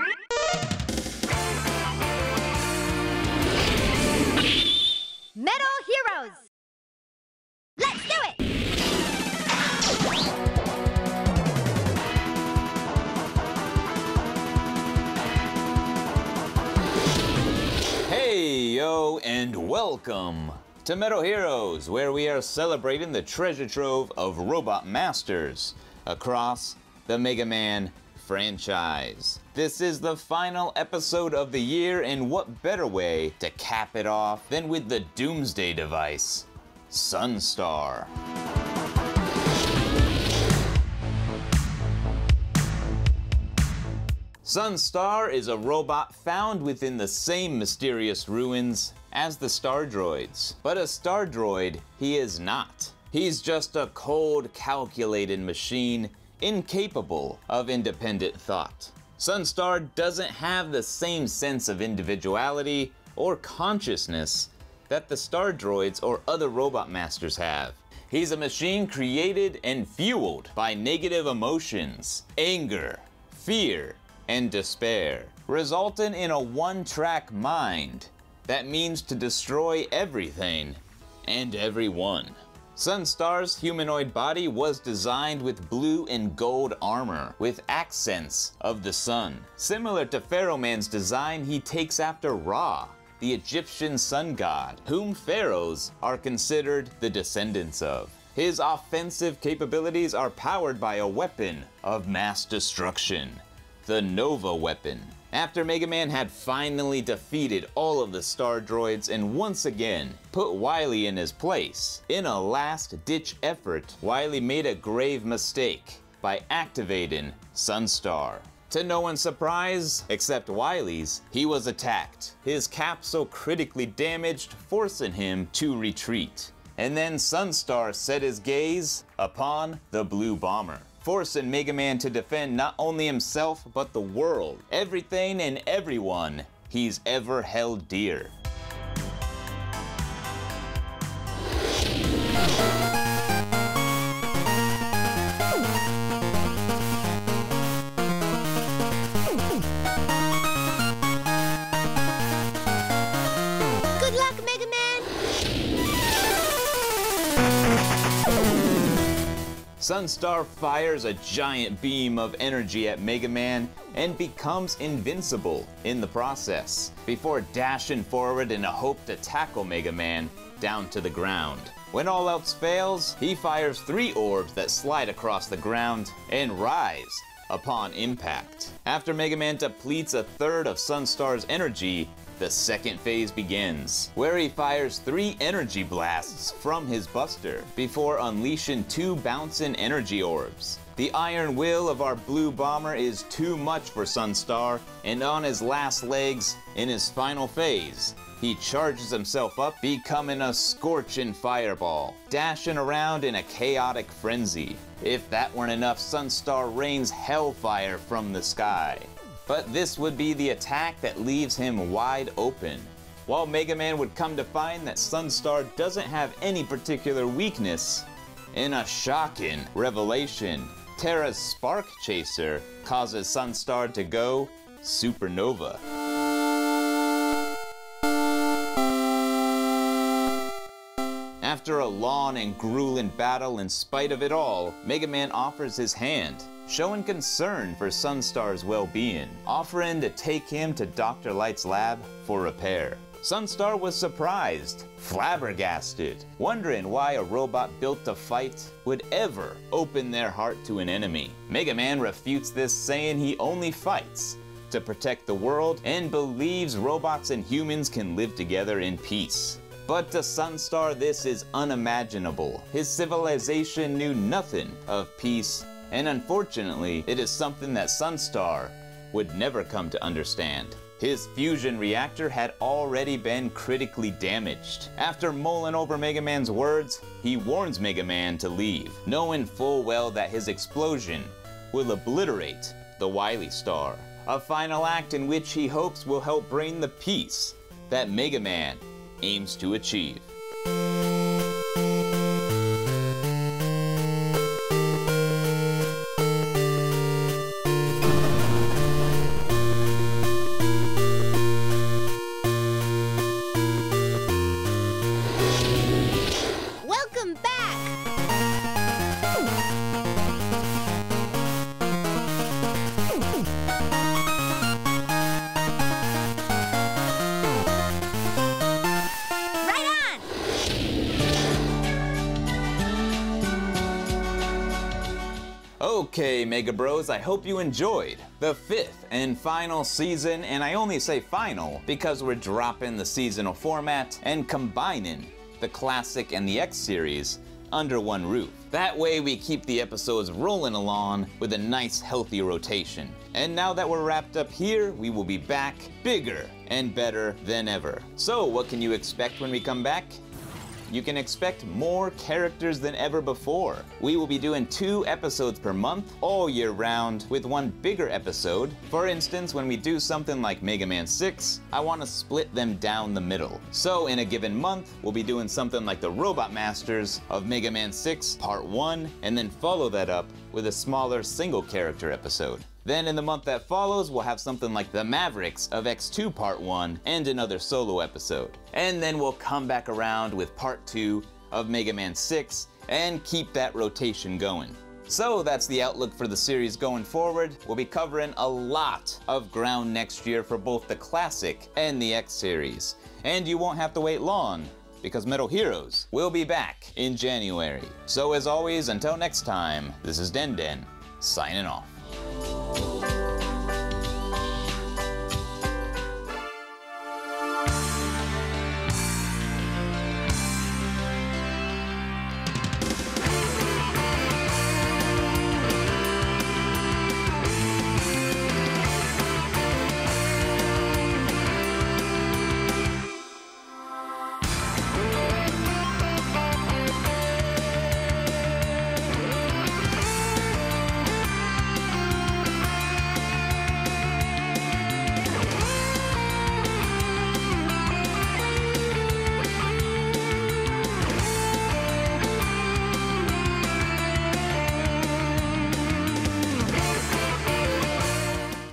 Metal Heroes! Let's do it! Hey, yo, and welcome to Metal Heroes, where we are celebrating the treasure trove of Robot Masters across the Mega Man franchise. This is the final episode of the year, and what better way to cap it off than with the Doomsday device, Sunstar. Sunstar is a robot found within the same mysterious ruins as the Star Droids. But a Star Droid he is not. He's just a cold, calculated machine incapable of independent thought. Sunstar doesn't have the same sense of individuality or consciousness that the Star Droids or other Robot Masters have. He's a machine created and fueled by negative emotions, anger, fear, and despair, resulting in a one-track mind that means to destroy everything and everyone. Sunstar's humanoid body was designed with blue and gold armor with accents of the sun. Similar to Pharaoh Man's design, he takes after Ra, the Egyptian sun god, whom pharaohs are considered the descendants of. His offensive capabilities are powered by a weapon of mass destruction, the Nova weapon. After Mega Man had finally defeated all of the Star Droids and once again put Wily in his place, in a last-ditch effort, Wily made a grave mistake by activating Sunstar. To no one's surprise, except Wily's, he was attacked, his capsule critically damaged, forcing him to retreat. And then Sunstar set his gaze upon the Blue Bomber, forcing Mega Man to defend not only himself, but the world, everything and everyone he's ever held dear. Good luck, Mega Man! Sunstar fires a giant beam of energy at Mega Man and becomes invincible in the process, before dashing forward in a hope to tackle Mega Man down to the ground. When all else fails, he fires 3 orbs that slide across the ground and rise upon impact. After Mega Man depletes a third of Sunstar's energy, the second phase begins, where he fires 3 energy blasts from his buster before unleashing 2 bouncing energy orbs. The iron will of our Blue Bomber is too much for Sunstar, and on his last legs, in his final phase, he charges himself up, becoming a scorching fireball, dashing around in a chaotic frenzy. If that weren't enough, Sunstar rains hellfire from the sky. But this would be the attack that leaves him wide open, while Mega Man would come to find that Sunstar doesn't have any particular weakness. In a shocking revelation, Terra's Spark Chaser causes Sunstar to go supernova. After a long and grueling battle, in spite of it all, Mega Man offers his hand, showing concern for Sunstar's well-being, offering to take him to Dr. Light's lab for repair. Sunstar was surprised, flabbergasted, wondering why a robot built to fight would ever open their heart to an enemy. Mega Man refutes this, saying he only fights to protect the world and believes robots and humans can live together in peace. But to Sunstar, this is unimaginable. His civilization knew nothing of peace, and unfortunately, it is something that Sunstar would never come to understand. His fusion reactor had already been critically damaged. After mulling over Mega Man's words, he warns Mega Man to leave, knowing full well that his explosion will obliterate the Wily Star. A final act in which he hopes will help bring the peace that Mega Man aims to achieve. Okay, Mega Bros, I hope you enjoyed the 5th and final season, and I only say final because we're dropping the seasonal format and combining the Classic and the X series under one roof. That way we keep the episodes rolling along with a nice healthy rotation. And now that we're wrapped up here, we will be back bigger and better than ever. So what can you expect when we come back? You can expect more characters than ever before. We will be doing 2 episodes per month all year round with one bigger episode. For instance, when we do something like Mega Man 6, I want to split them down the middle. So in a given month, we'll be doing something like the Robot Masters of Mega Man 6 Part 1, and then follow that up with a smaller single character episode. Then in the month that follows, we'll have something like the Mavericks of X2 Part 1 and another solo episode. And then we'll come back around with Part 2 of Mega Man 6 and keep that rotation going. So that's the outlook for the series going forward. We'll be covering a lot of ground next year for both the Classic and the X series. And you won't have to wait long, because Metal Heroes will be back in January. So as always, until next time, this is Den Den, signing off.